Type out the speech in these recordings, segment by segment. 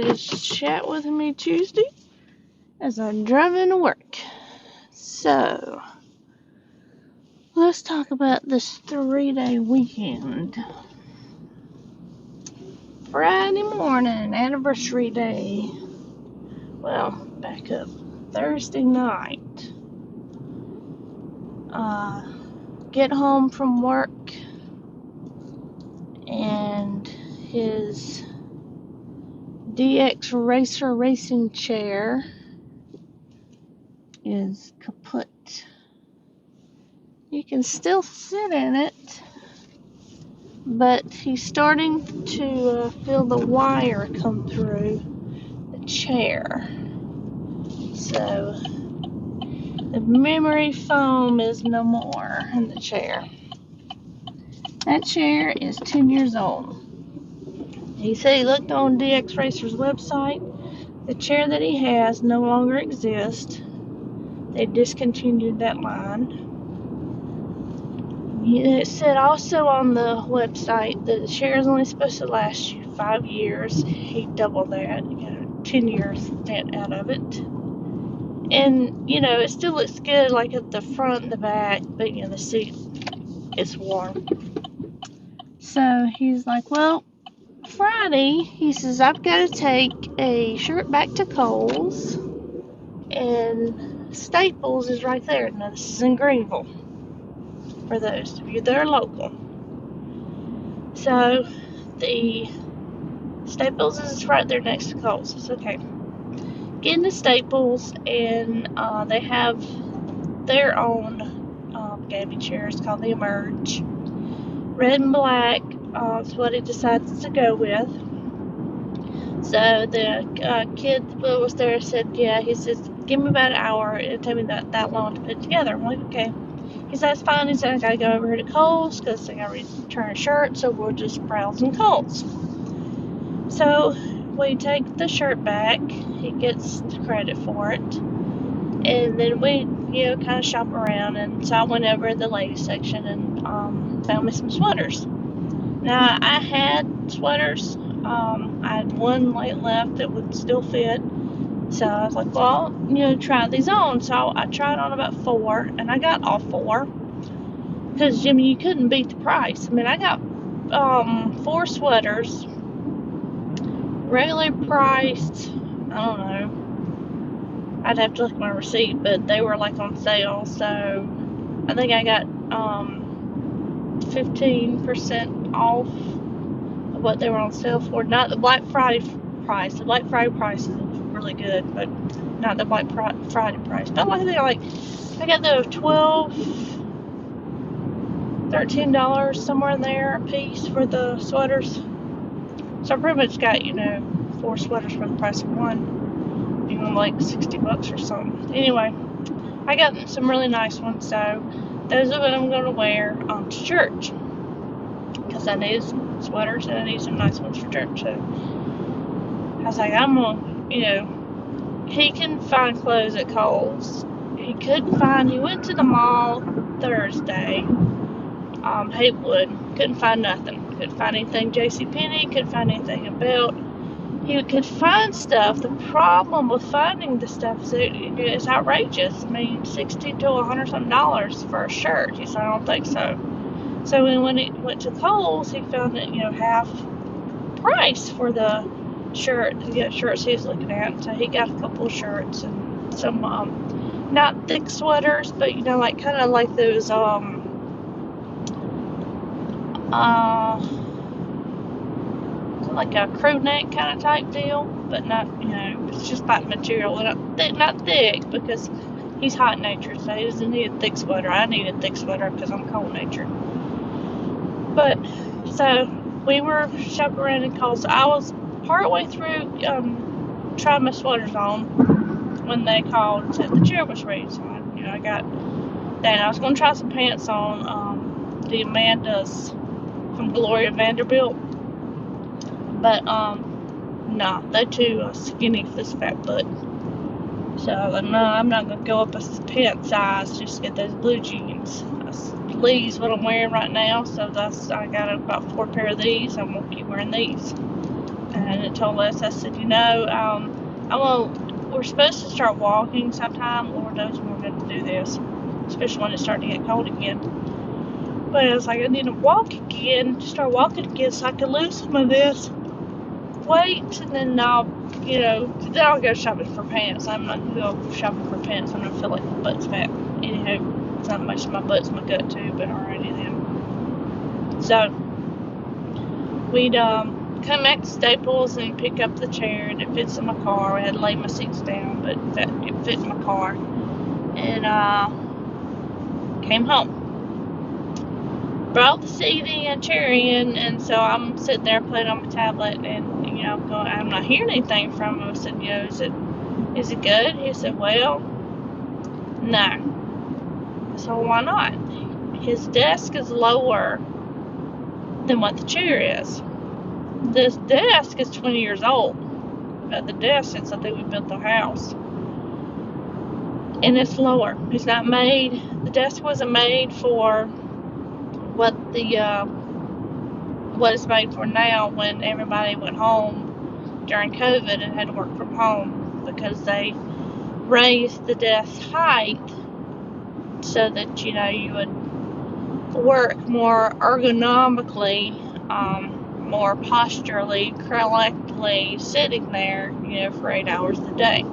is Chat With Me Tuesday as I'm driving to work. So, let's talk about this 3-day weekend. Friday morning, anniversary day. Well, back up. Thursday night. Get home from work and his DX Racer racing chair is kaput. You can still sit in it, but he's starting to feel the wire come through the chair. So the memory foam is no more in the chair. That chair is 10 years old. He said he looked on DX Racer's website. The chair that he has no longer exists. They discontinued that line. It said also on the website that the chair is only supposed to last you 5 years. He doubled that. You got a 10 years stint out of it. And, it still looks good, like at the front and the back, but, the seat is warm. So he's like, well, Friday, he says, I've got to take a shirt back to Kohl's, and Staples is right there. Now, this is in Greenville, for those of you that are local. So, the Staples is right there next to Kohl's. It's okay. Get into Staples, and they have their own gaming chairs called the Emerge. Red and black is what he decides to go with. So the kid that was there said, yeah, he says, give me about an hour. It'll take me that long to put it together. I'm like, okay. He said, it's fine. He said, I got to go over here to Kohl's because I got to return a shirt, so we'll just browse in Kohl's. So we take the shirt back. He gets the credit for it. And then we, kind of shop around. And so I went over to the ladies section and found me some sweaters. Now, I had sweaters. I had one left that would still fit. So I was like, well, try these on. So I tried on about 4, and I got all 4. Because, Jimmy, you couldn't beat the price. I mean, I got 4 sweaters. Regularly priced, I don't know. I'd have to look at my receipt, but they were on sale. So I think I got 15% off of what they were on sale for. Not the Black Friday price. The Black Friday price is really good, but not the Black Friday price. But I got the $13 somewhere in there a piece for the sweaters. So I pretty much got, 4 sweaters for the price of one. $60 or something. Anyway, I got some really nice ones, so those are what I'm going to wear to church. Because I need some sweaters and I need some nice ones for church. So I was like, I'm going to, he can find clothes at Kohl's. He went to the mall Thursday, Haywood, couldn't find nothing. Couldn't find anything JCPenney, couldn't find anything in Belt. He could find stuff. The problem with finding the stuff is it's outrageous. I mean, $60 to $100 something for a shirt. He said, I don't think so. So when he went to Kohl's, he found it, half price for the shirt. The shirts he was looking at. So he got a couple of shirts and some, not thick sweaters, but kind of like those, like a crew neck kind of type deal, but not, it's just like material, not thick, because he's hot natured, so he doesn't need a thick sweater. I need a thick sweater because I'm cold natured. But so we were shopping around in Kohl's. I was partway through trying my sweaters on when they called and said the chair was ready. So I got that. I was going to try some pants on the Amanda's from Gloria Vanderbilt. But, no, they're too skinny for this fat butt. So, no, I'm not going to go up a pant size just to get those blue jeans. These what I'm wearing right now, so I got about 4 pair of these. I'm going to keep wearing these. And it told us, I said, we're supposed to start walking sometime. Lord knows when we're going to do this, especially when it's starting to get cold again. But I was like, I need to walk again, start walking again so I can lose some of this weight. And then then I'll go shopping for pants. I'm not going to go shopping for pants. I'm going to feel like my butt's fat. Anywho, it's not much my butt's my gut too, but alrighty then. So, we'd come back to Staples and pick up the chair, and it fits in my car. I had to lay my seats down, but it fit in my car. And came home. Brought the CD and chair in, and so I'm sitting there playing on my tablet, and I'm not hearing anything from him. I said, is it good? He said, well, no. So why not? His desk is lower than what the chair is. This desk is 20 years old. The desk since I think we built the house. And it's lower. It's not made. The desk wasn't made for what it's made for now when everybody went home during COVID and had to work from home, because they raised the desk height so that you would work more ergonomically, more posturally, correctly sitting there, for 8 hours a day.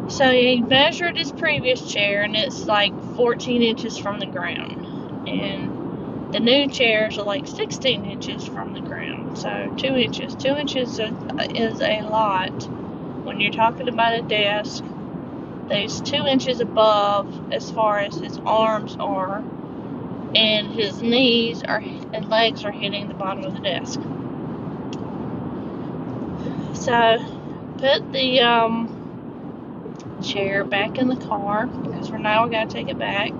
So he measured his previous chair, and it's like 14 inches from the ground. And the new chairs are like 16 inches from the ground. So 2 inches. 2 inches is a lot when you're talking about a desk that's 2 inches above as far as his arms are, and his knees and legs are hitting the bottom of the desk. So put the chair back in the car, because we're going to take it back.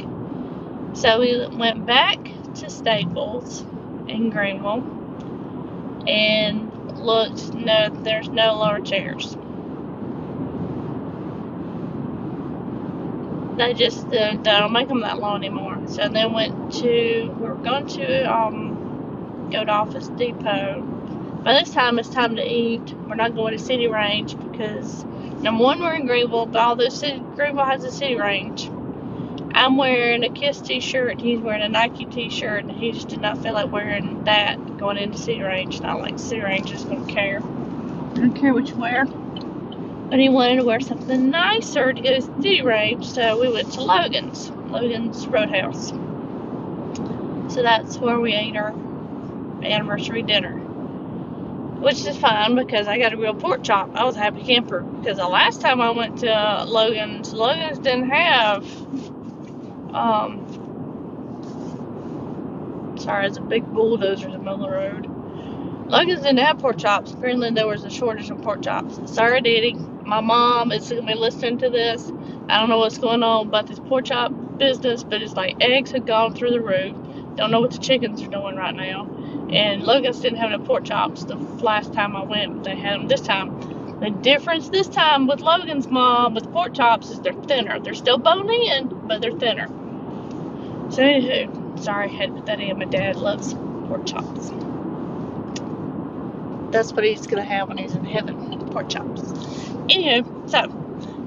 So we went back to Staples in Greenville and looked. No, there's no lower chairs. They just they don't make them that low anymore. So they we were going to go to Office Depot. By this time, it's time to eat. We're not going to City Range because, number one, we're in Greenville, but although Greenville has a City Range, I'm wearing a Kiss t-shirt, he's wearing a Nike t-shirt, and he just did not feel like wearing that going into City Range. Not like City Range just don't care. I don't care what you wear. But he wanted to wear something nicer to go to City Range, so we went to Logan's Roadhouse. So that's where we ate our anniversary dinner. Which is fine because I got a real pork chop. I was a happy camper because the last time I went to Logan's didn't have, sorry, it's a big bulldozer in the middle of the road. Logan's didn't have pork chops. Apparently there was a shortage of pork chops. Sorry, Daddy. My mom is going to be listening to this. I don't know what's going on about this pork chop business, but it's like eggs had gone through the roof. Don't know what the chickens are doing right now. And Logan's didn't have no pork chops the last time I went, but they had them this time. The difference this time with Logan's mom with pork chops is they're thinner. They're still bone in, but they're thinner. So anywho, sorry I had to put that in. My dad loves pork chops. That's what he's going to have when he's in heaven, pork chops. Anywho, so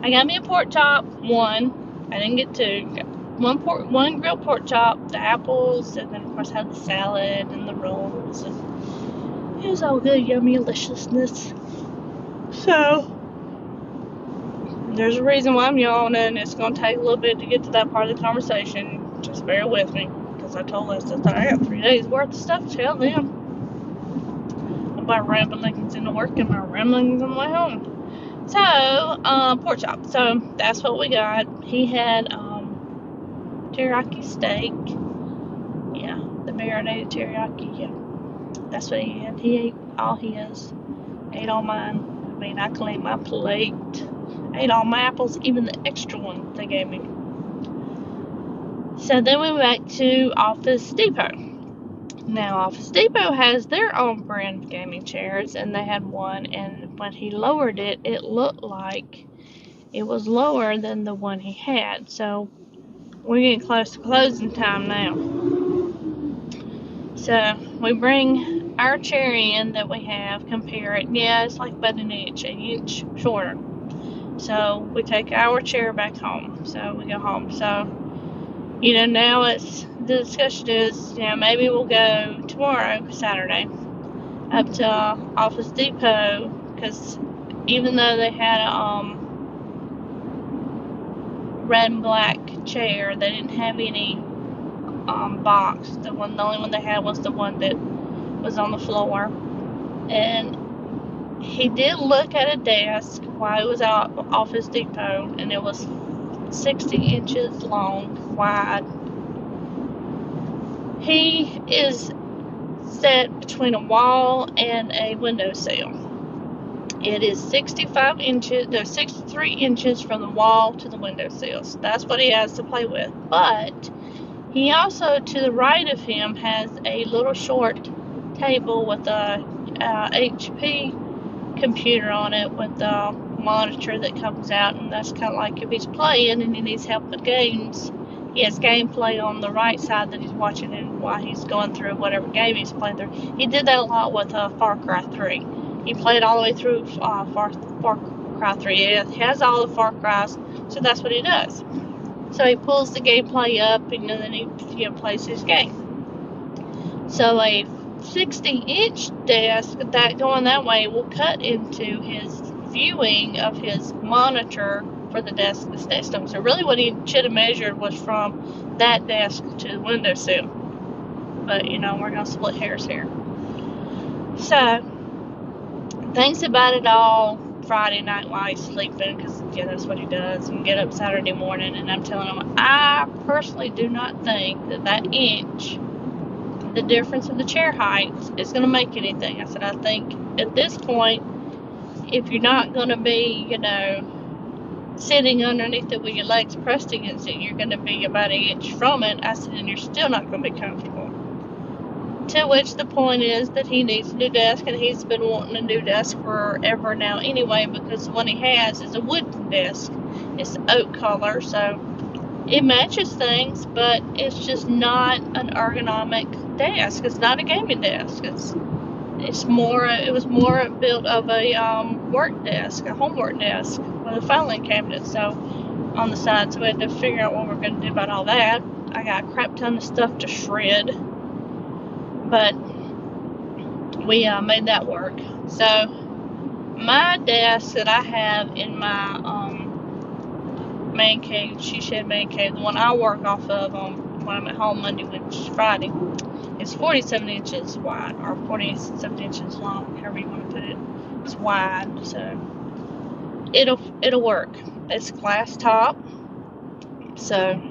I got me a pork chop, one. I didn't get two. One grilled pork chop, the apples, and then of course had the salad and the rolls, and it was all good, yummy deliciousness. So there's a reason why I'm yawning. It's gonna take a little bit to get to that part of the conversation. Just bear with me, because I told us that I have 3 days worth of stuff to tell them. My ramblings into work and my ramblings on the way home. So pork chop. So that's what we got. He had teriyaki steak. Yeah, the marinated teriyaki. Yeah, that's what he had. He ate all his. Ate all mine. I mean, I cleaned my plate. Ate all my apples, even the extra one they gave me. So then we went back to Office Depot. Now, Office Depot has their own brand of gaming chairs, and they had one, and when he lowered it, it looked like it was lower than the one he had. So we're getting close to closing time now. So we bring our chair end that we have, compare it, yeah, it's like about an inch shorter. So we take our chair back home. So we go home. So, now the discussion is, maybe we'll go tomorrow, Saturday, up to Office Depot, because even though they had a red and black chair, they didn't have any box. The only one they had was the one that was on the floor. And he did look at a desk while he was out of Office Depot, and it was 60 inches long, wide. He is set between a wall and a windowsill. It is 63 inches from the wall to the windowsill. So that's what he has to play with. But he also, to the right of him, has a little short table with a HP computer on it with a monitor that comes out, and that's kind of like if he's playing and he needs help with games, he has gameplay on the right side that he's watching and while he's going through whatever game he's playing through. He did that a lot with Far Cry 3. He played all the way through Far Cry 3. He has all the Far Cries, so that's what he does. So he pulls the gameplay up, and then he plays his game. So a 60-inch desk that going that way will cut into his viewing of his monitor for the desk that's next to him. So really what he should have measured was from that desk to the windowsill. But, we're going to split hairs here. So, thinks about it all Friday night while he's sleeping, because, that's what he does, and get up Saturday morning, and I'm telling him, I personally do not think that inch, the difference in the chair height, is going to make anything. I said, I think at this point, if you're not going to be, sitting underneath it with your legs pressed against it, you're going to be about an inch from it. I said, and you're still not going to be comfortable. To which the point is that he needs a new desk, and he's been wanting a new desk forever now anyway, because the one he has is a wooden desk. It's oak color, so it matches things, but it's just not an ergonomic desk. It's not a gaming desk. It was more built of a work desk, a homework desk with a filing cabinet. So on the side, so we had to figure out what we're going to do about all that. I got a crap ton of stuff to shred, but we made that work. So my desk that I have in my man cave, she shed man cave, the one I work off of when I'm at home Monday, Wednesday, Friday, it's 47 inches wide, or 47 inches long, however you want to put it. It's wide, so it'll work. It's glass top, so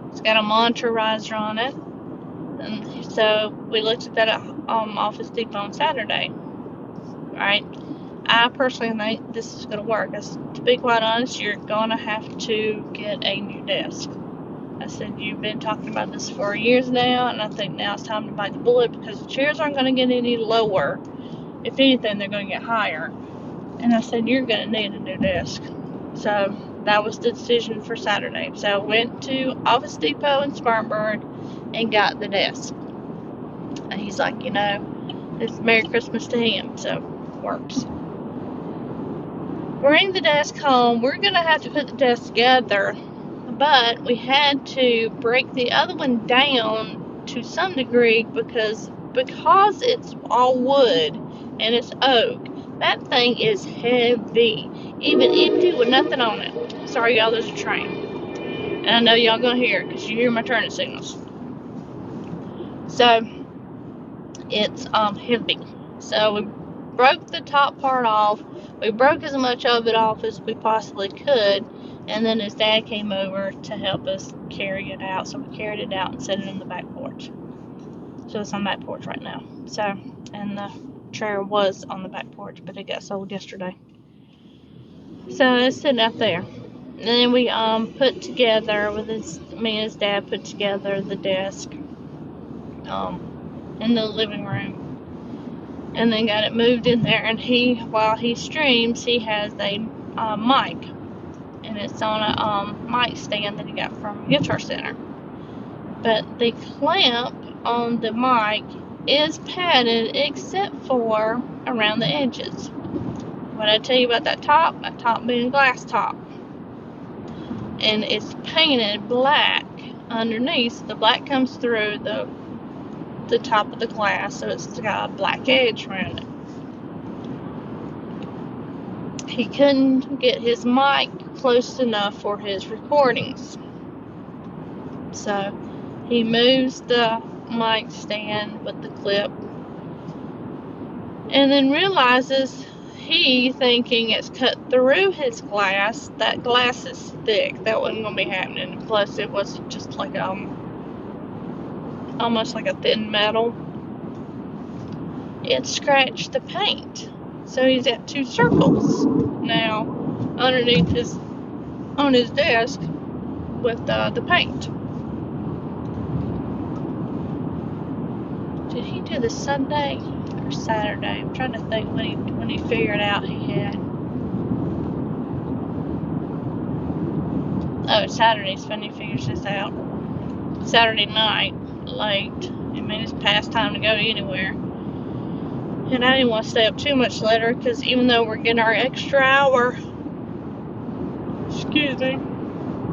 it's got a monitor riser on it. And so we looked at that at Office Depot on Saturday. Right? I personally think this is going to work. To be quite honest, you're going to have to get a new desk. I said, you've been talking about this for years now, and I think now it's time to bite the bullet, because the chairs aren't going to get any lower. If anything, they're going to get higher. And I said, you're going to need a new desk. So that was the decision for Saturday. So I went to Office Depot in Spartanburg and got the desk. And he's like, it's Merry Christmas to him, so works. Bring the desk home. We're going to have to put the desk together, but we had to break the other one down to some degree because it's all wood and it's oak. That thing is heavy, even empty with nothing on it. Sorry, y'all, there's a train. And I know y'all gonna hear it because you hear my turning signals. So, it's heavy. So, we broke the top part off. We broke as much of it off as we possibly could. And then his dad came over to help us carry it out. So, we carried it out and set it in the back porch. So, it's on the back porch right now. So, and the chair was on the back porch, but it got sold yesterday. So, it's sitting out there. And then we put together, me and his dad put together the desk in the living room, and then got it moved in there. And while he streams, he has a mic, and it's on a mic stand that he got from Guitar Center. But the clamp on the mic is padded except for around the edges. What I tell you about that top being glass top. And it's painted black underneath. So the black comes through the top of the glass, so it's got a black edge around it. He couldn't get his mic close enough for his recordings. So he moves the mic stand with the clip and then realizes he, thinking it's cut through his glass, that glass is thick. That wasn't going to be happening. Plus, it was just like almost like a thin metal. It scratched the paint. So he's at 2 circles now underneath on his desk with the paint. Did he do this Sunday or Saturday? I'm trying to think when he figured out he had. Oh, Saturday's when he figures this out. Saturday night, late. I mean, it's past time to go anywhere. And I didn't want to stay up too much later because even though we're getting our extra hour,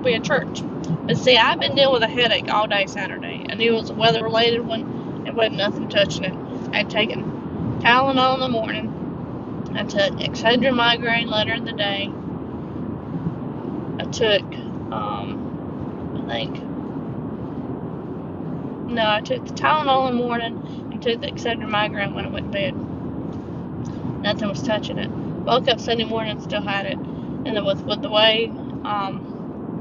we had church. But see, I've been dealing with a headache all day Saturday. I knew it was a weather-related one. It wasn't nothing touching it. I'd taken Tylenol in the morning. I took Excedrin migraine later in the day. I took, I took the Tylenol in the morning and took the Excedrin migraine when I went to bed. Nothing was touching it. Woke up Sunday morning and still had it. And then with the way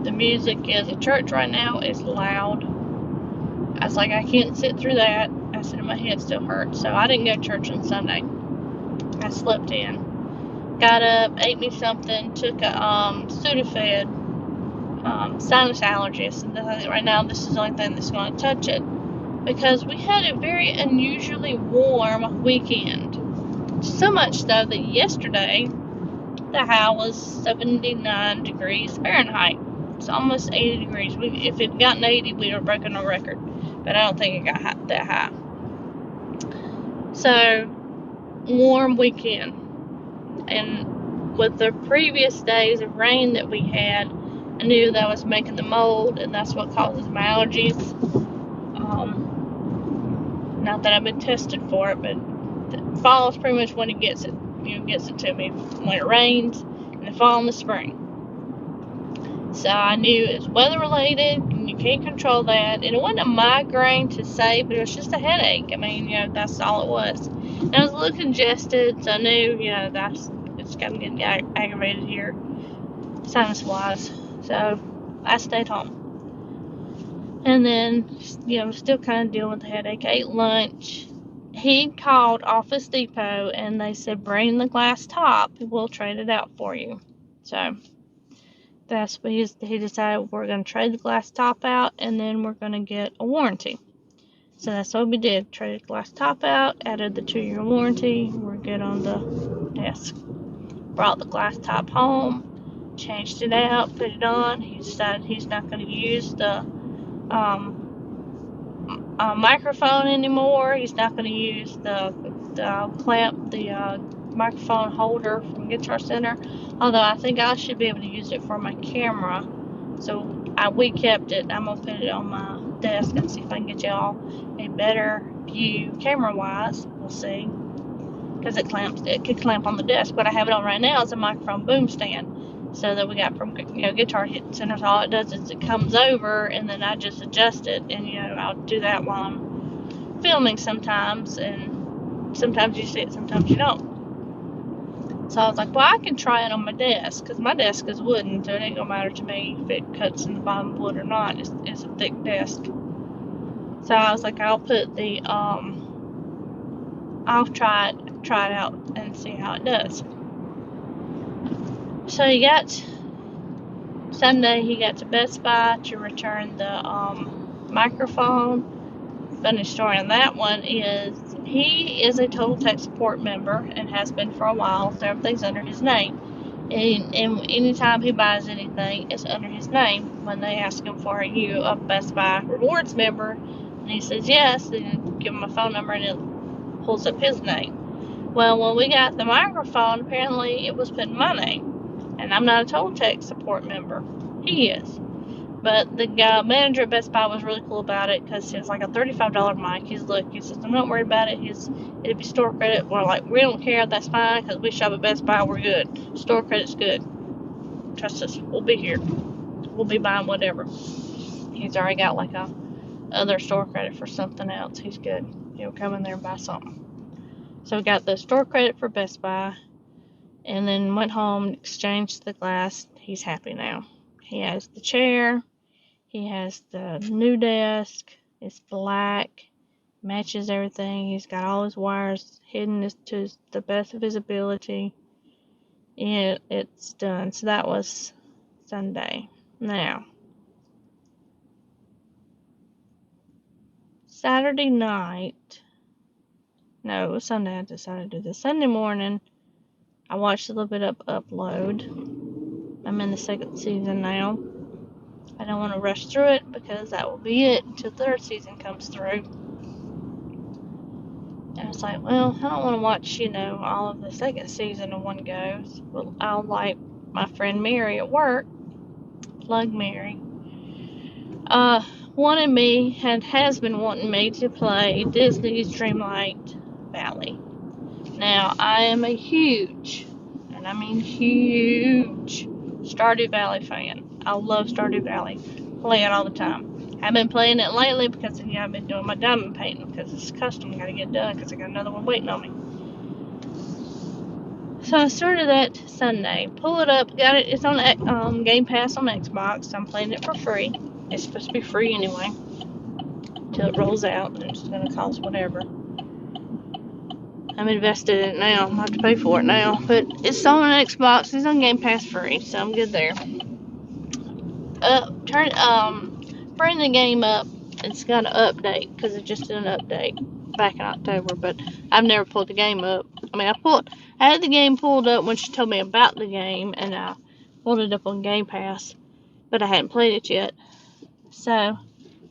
the music is at church right now, it's loud. I was like, I can't sit through that. I said, my head still hurts. So I didn't go to church on Sunday. I slept in. Got up, ate me something, took a Sudafed sinus allergist. And right now, this is the only thing that's going to touch it. Because we had a very unusually warm weekend. So much, though, that yesterday, the high was 79 degrees Fahrenheit. It's almost 80 degrees. If it had gotten 80, we would have broken our record. But I don't think it got that high. So, warm weekend. And with the previous days of rain that we had, I knew that was making the mold, and that's what causes my allergies. Not that I've been tested for it, but the fall is pretty much when it gets it. Gets it to me when it rains in the fall and the spring. So I knew it's weather related, and you can't control that. And it wasn't a migraine to say, but it was just a headache. I mean, that's all it was. And I was a little congested, so I knew, it's kind of getting aggravated here, sinus wise. So I stayed home. And then, still kind of dealing with the headache. I ate lunch. He called Office Depot and they said, bring the glass top. We'll trade it out for you. So that's what he decided. We're going to trade the glass top out and then we're going to get a warranty. So that's what we did. Traded the glass top out, added the 2-year warranty. We're good on the desk. Brought the glass top home, changed it out, put it on. He decided he's not going to use the microphone anymore. He's not going to use the clamp, the microphone holder from Guitar Center. Although I think I should be able to use it for my camera. So we kept it. I'm going to put it on my desk and see if I can get y'all a better view camera-wise. We'll see. Because it could clamp on the desk. What I have it on right now is a microphone boom stand. So that we got from Guitar Center. So all it does is it comes over and then I just adjust it, and I'll do that while I'm filming sometimes, and sometimes you see it, sometimes you don't. So I was like, well, I can try it on my desk because my desk is wooden, so it ain't gonna matter to me if it cuts in the bottom of the wood or not. It's a thick desk. So I was like, I'll put the I'll try it out and see how it does. So Sunday he got to Best Buy to return the microphone. Funny story on that one is he is a Total Tech Support member and has been for a while, so everything's under his name. And anytime he buys anything, it's under his name. When they ask him for, are you a Best Buy Rewards member? And he says, yes. And give him a phone number, and it pulls up his name. Well, when we got the microphone, apparently it was putting my name. And I'm not a toll tech support member. He is. But the guy, manager at Best Buy was really cool about it because it was like a $35 mic. He says, I'm not worried about it. It'd be store credit. We're like, we don't care. That's fine because we shop at Best Buy. We're good. Store credit's good. Trust us. We'll be here. We'll be buying whatever. He's already got like a other store credit for something else. He's good. He'll come in there and buy something. So we got the store credit for Best Buy and then went home, exchanged the glass. He's happy now. He has the chair. He has the new desk. It's black. Matches everything. He's got all his wires hidden to the best of his ability. And it's done. So that was Sunday. Now, Saturday night. No, it was Sunday. I decided to do this. Sunday morning, I watched a little bit of Upload. I'm in the second season now. I don't want to rush through it because that will be it until the third season comes through. And I was like, well, I don't want to watch, all of the second season in one go. Well, I'll like my friend Mary at work, plug Mary, has been wanting me to play Disney's Dreamlight Valley. Now, I am a huge, and I mean huge, Stardew Valley fan. I love Stardew Valley. Play it all the time. I've been playing it lately because I've been doing my diamond painting because it's custom. I gotta get done because I got another one waiting on me. So I started that Sunday. Pull it up. Got it. It's on Game Pass on Xbox. I'm playing it for free. It's supposed to be free anyway until it rolls out, and it's gonna cost whatever. I'm invested in it now. I have to pay for it now. But it's on Xbox. It's on Game Pass free, so I'm good there. Bring the game up. It's got an update because it just did an update back in October. But I've never pulled the game up. I mean, I had the game pulled up when she told me about the game, and I pulled it up on Game Pass, but I hadn't played it yet. So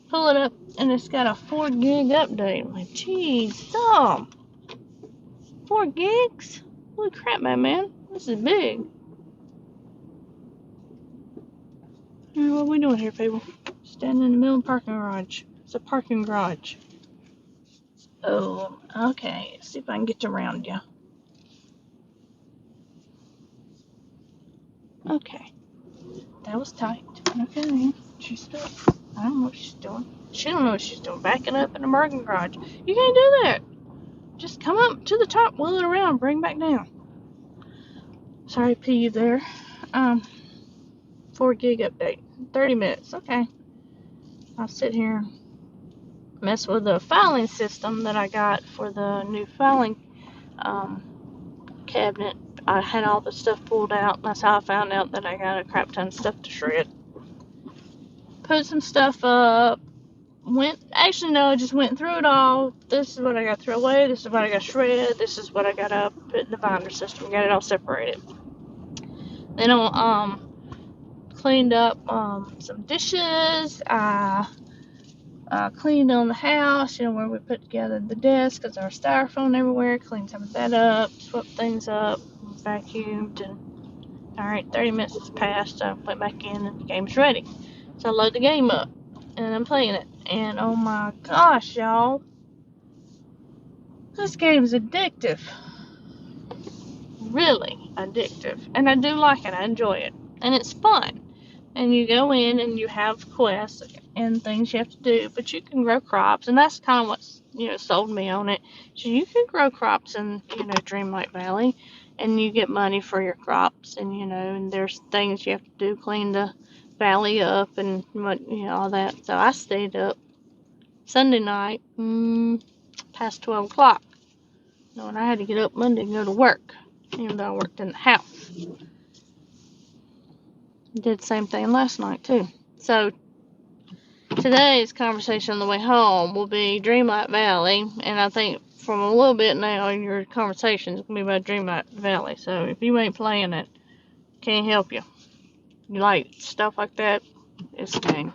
pull it up, and it's got a 4 gig update. I'm like, geez, 4 gigs? Holy crap, man. This is big. What are we doing here, people? Standing in the middle of the parking garage. It's a parking garage. Oh, okay. Let's see if I can get around you. Okay. That was tight. Okay. She's still. I don't know what she's doing. She don't know what she's doing. Backing up in the parking garage. You can't do that. Just come up to the top, wheel it around, bring back down. Sorry, P, you there. 4 gig update. 30 minutes. Okay. I'll sit here and mess with the filing system that I got for the new filing cabinet. I had all the stuff pulled out. That's how I found out that I got a crap ton of stuff to shred. Put some stuff up. I just went through it all. This is what I got to throw away. This is what I got to shred. This is what I got to put in the binder system. Got it all separated. Then I cleaned up some dishes. I cleaned on the house, where we put together the desk because there was styrofoam everywhere. Cleaned some of that up, swept things up, vacuumed, and alright, 30 minutes has passed, so I went back in and the game's ready. So I load the game up, and I'm playing it, and oh my gosh, y'all, this game is addictive. Really addictive. And I do like it, I enjoy it, and it's fun. And you go in and you have quests and things you have to do, but you can grow crops, and that's kind of what's sold me on it. So you can grow crops in Dreamlight Valley, and you get money for your crops, and and there's things you have to do, clean the valley up and all that. So I stayed up Sunday night past 12 o'clock, and I had to get up Monday and go to work, even though I worked in the house. Did the same thing last night too. So today's conversation on the way home will be Dreamlight Valley, and I think from a little bit now your conversation is going to be about Dreamlight Valley. So if you ain't playing it, can't help you. You like stuff like that, it's the game.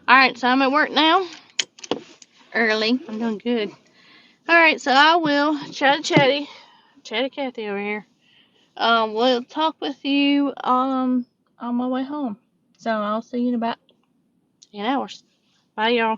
Alright, so I'm at work now. early. I'm doing good. Alright, so I will chatty Cathy over here. We'll talk with you on my way home. So I'll see you in about 8 hours. Bye, y'all.